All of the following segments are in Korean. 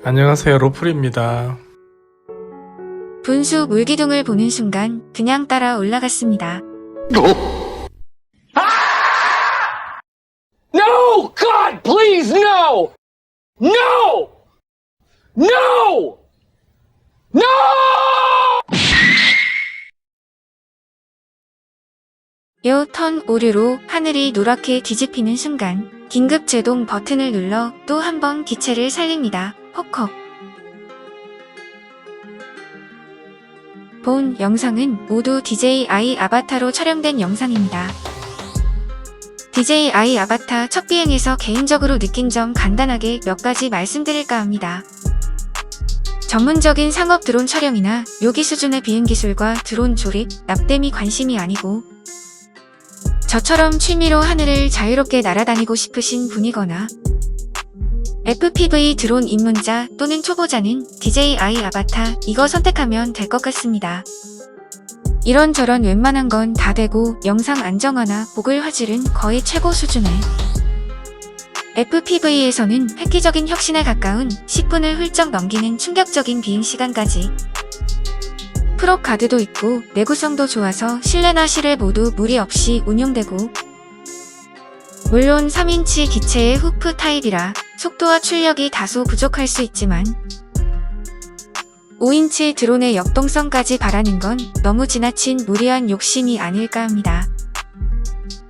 안녕하세요, 로플입니다. 분수 물기둥을 보는 순간 그냥 따라 올라갔습니다. No! God, please, no! No! No! No! 요 턴 오류로 하늘이 노랗게 뒤집히는 순간 긴급 제동 버튼을 눌러 또 한 번 기체를 살립니다. 헉헉. 본 영상은 모두 DJI 아바타로 촬영된 영상입니다. DJI 아바타 첫 비행에서 개인적으로 느낀 점 간단하게 몇 가지 말씀드릴까 합니다. 전문적인 상업 드론 촬영이나 묘기 수준의 비행 기술과 드론 조립, 납땜이 관심이 아니고 저처럼 취미로 하늘을 자유롭게 날아다니고 싶으신 분이거나 FPV 드론 입문자 또는 초보자는 DJI 아바타 이거 선택하면 될 것 같습니다. 이런저런 웬만한 건 다 되고 영상 안정화나 보글 화질은 거의 최고 수준의 FPV에서는 획기적인 혁신에 가까운 10분을 훌쩍 넘기는 충격적인 비행시간까지 프로카드도 있고 내구성도 좋아서 실내나 실외 모두 무리 없이 운용되고 물론 3인치 기체의 후프 타입이라 속도와 출력이 다소 부족할 수 있지만 5인치 드론의 역동성까지 바라는 건 너무 지나친 무리한 욕심이 아닐까 합니다.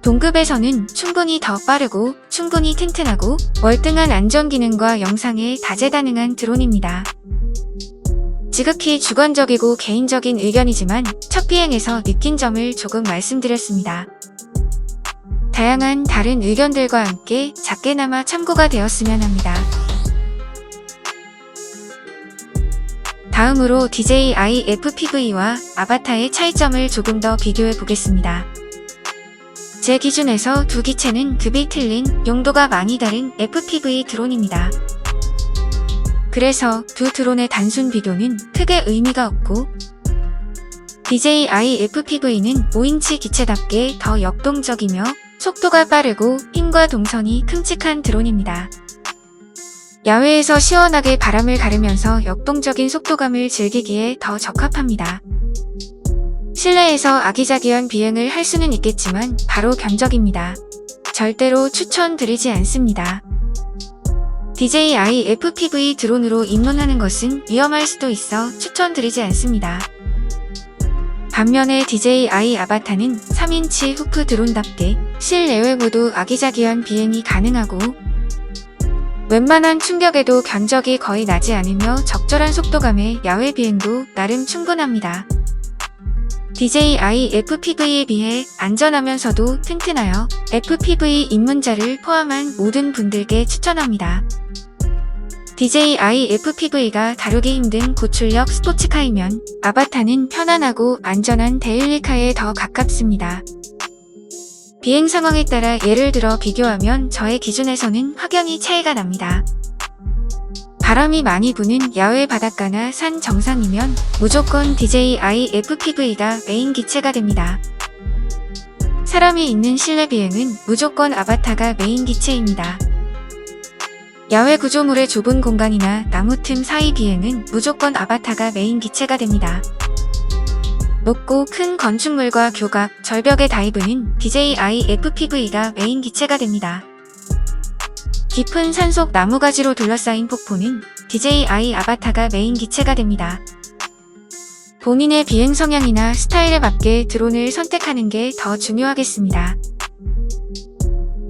동급에서는 충분히 더 빠르고 충분히 튼튼하고 월등한 안전 기능과 영상에 다재다능한 드론입니다. 지극히 주관적이고 개인적인 의견이지만 첫 비행에서 느낀 점을 조금 말씀드렸습니다. 다양한 다른 의견들과 함께 작게나마 참고가 되었으면 합니다. 다음으로 DJI FPV와 아바타의 차이점을 조금 더 비교해 보겠습니다. 제 기준에서 두 기체는 급이 틀린 용도가 많이 다른 FPV 드론입니다. 그래서 두 드론의 단순 비교는 크게 의미가 없고 DJI FPV는 5인치 기체답게 더 역동적이며 속도가 빠르고 힘과 동선이 큼직한 드론입니다. 야외에서 시원하게 바람을 가르면서 역동적인 속도감을 즐기기에 더 적합합니다. 실내에서 아기자기한 비행을 할 수는 있겠지만 바로 견적입니다. 절대로 추천드리지 않습니다. DJI FPV 드론으로 입문하는 것은 위험할 수도 있어 추천드리지 않습니다. 반면에 DJI 아바타는 3인치 후프 드론답게 실내외 모두 아기자기한 비행이 가능하고 웬만한 충격에도 견적이 거의 나지 않으며 적절한 속도감의 야외 비행도 나름 충분합니다. DJI FPV에 비해 안전하면서도 튼튼하여 FPV 입문자를 포함한 모든 분들께 추천합니다. DJI FPV가 다루기 힘든 고출력 스포츠카이면 아바타는 편안하고 안전한 데일리카에 더 가깝습니다. 비행 상황에 따라 예를 들어 비교하면 저의 기준에서는 확연히 차이가 납니다. 바람이 많이 부는 야외 바닷가나 산 정상이면 무조건 DJI FPV가 메인 기체가 됩니다. 사람이 있는 실내 비행은 무조건 아바타가 메인 기체입니다. 야외 구조물의 좁은 공간이나 나무 틈 사이 비행은 무조건 아바타가 메인 기체가 됩니다. 높고 큰 건축물과 교각, 절벽의 다이브는 DJI FPV가 메인 기체가 됩니다. 깊은 산속 나무가지로 둘러싸인 폭포는 DJI 아바타가 메인 기체가 됩니다. 본인의 비행 성향이나 스타일에 맞게 드론을 선택하는 게 더 중요하겠습니다.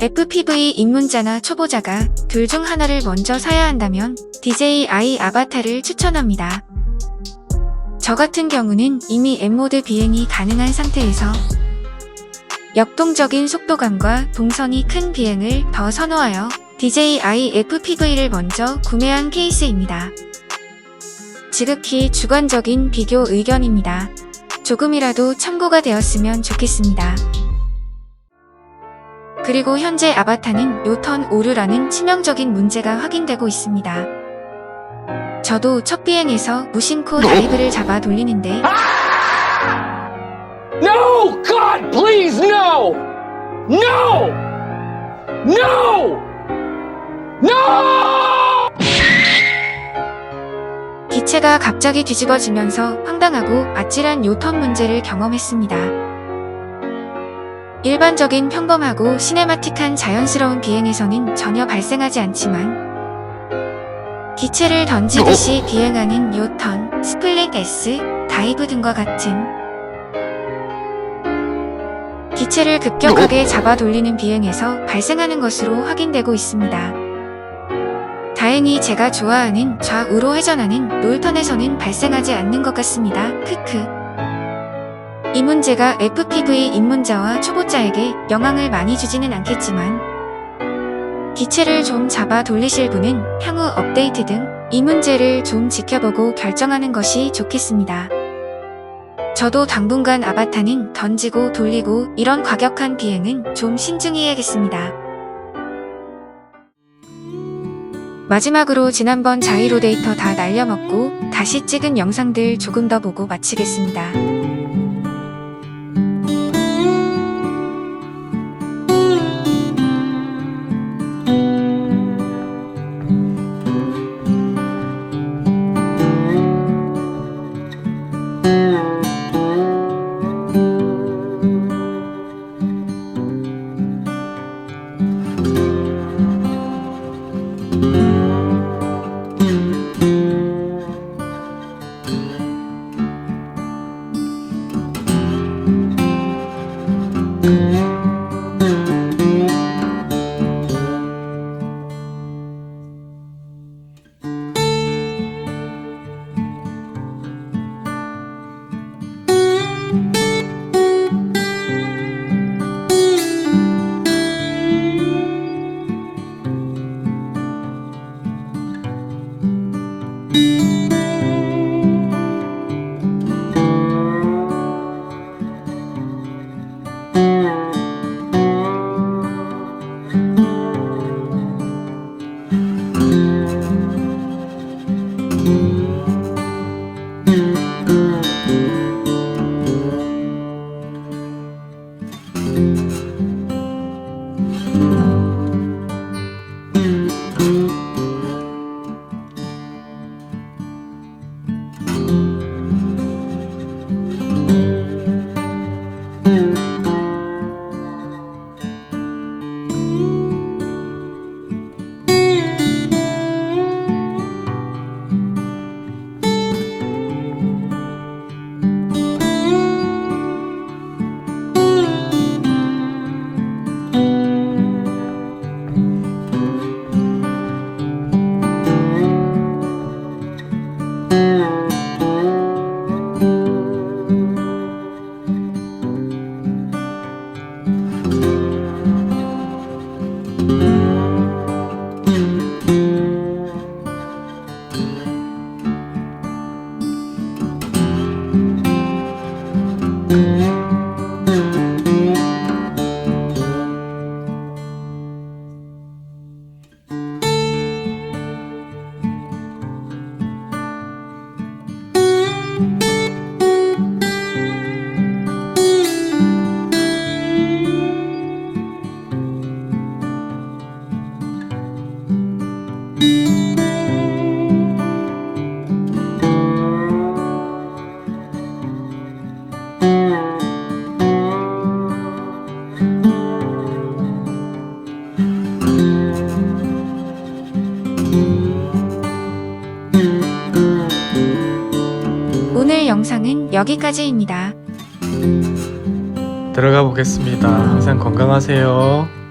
FPV 입문자나 초보자가 둘 중 하나를 먼저 사야 한다면 DJI 아바타를 추천합니다. 저 같은 경우는 이미 M모드 비행이 가능한 상태에서 역동적인 속도감과 동선이 큰 비행을 더 선호하여 DJI FPV를 먼저 구매한 케이스입니다. 지극히 주관적인 비교 의견입니다. 조금이라도 참고가 되었으면 좋겠습니다. 그리고 현재 아바타는 요턴 오류라는 치명적인 문제가 확인되고 있습니다. 저도 첫 비행에서 무심코 다이브를 잡아 돌리는데 No! God, please, no! No! No! No! 기체가 갑자기 뒤집어지면서 황당하고 아찔한 요턴 문제를 경험했습니다. 일반적인 평범하고 시네마틱한 자연스러운 비행에서는 전혀 발생하지 않지만 기체를 던지듯이 비행하는 요턴, 스플릿 S, 다이브 등과 같은 기체를 급격하게 잡아 돌리는 비행에서 발생하는 것으로 확인되고 있습니다. 다행히 제가 좋아하는 좌우로 회전하는 롤턴에서는 발생하지 않는 것 같습니다. 크크. 이 문제가 FPV 입문자와 초보자에게 영향을 많이 주지는 않겠지만 기체를 좀 잡아 돌리실 분은 향후 업데이트 등 이 문제를 좀 지켜보고 결정하는 것이 좋겠습니다. 저도 당분간 아바타는 던지고 돌리고 이런 과격한 비행은 좀 신중해야겠습니다. 마지막으로 지난번 자이로데이터 다 날려먹고 다시 찍은 영상들 조금 더 보고 마치겠습니다. 여기까지입니다. 들어가 보겠습니다. 항상 건강하세요.